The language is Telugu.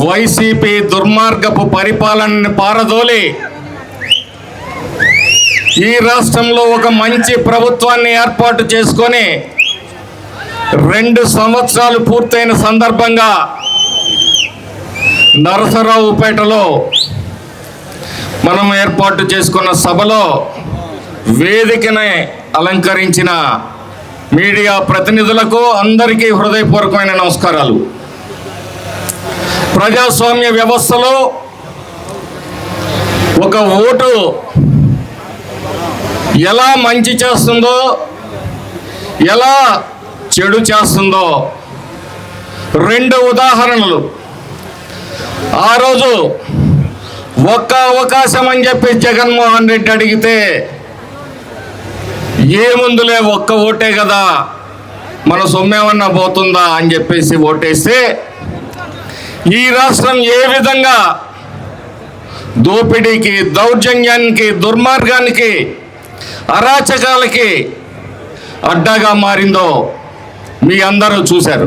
వైసీపీ దుర్మార్గపు పరిపాలనని పారదోలి ఈ రాష్ట్రంలో ఒక మంచి ప్రభుత్వాన్ని ఏర్పాటు చేసుకొని 2 సంవత్సరాలు పూర్తయిన సందర్భంగా నరసరావుపేటలో మనం ఏర్పాటు చేసుకున్న సభలో వేదికని అలంకరించిన మీడియా ప్రతినిధులకు అందరికీ హృదయపూర్వకమైన నమస్కారాలు. ప్రజాస్వామ్య వ్యవస్థలో ఒక ఓటు ఎలా మంచి చేస్తుందో, ఎలా చెడు చేస్తుందో 2 ఉదాహరణలు. ఆ రోజు ఒక్క అవకాశం అని చెప్పి జగన్మోహన్ రెడ్డి అడిగితే ఏముందులే ఒక్క ఓటే కదా, మన సొమ్మేమన్నా పోతుందా అని చెప్పేసి ఓటేస్తే ఈ రాష్ట్రం ఏ విధంగా దోపిడీకి, దౌర్జన్యానికి, దుర్మార్గానికి, అరాచకాలకి అడ్డాగా మారిందో మీ అందరూ చూశారు.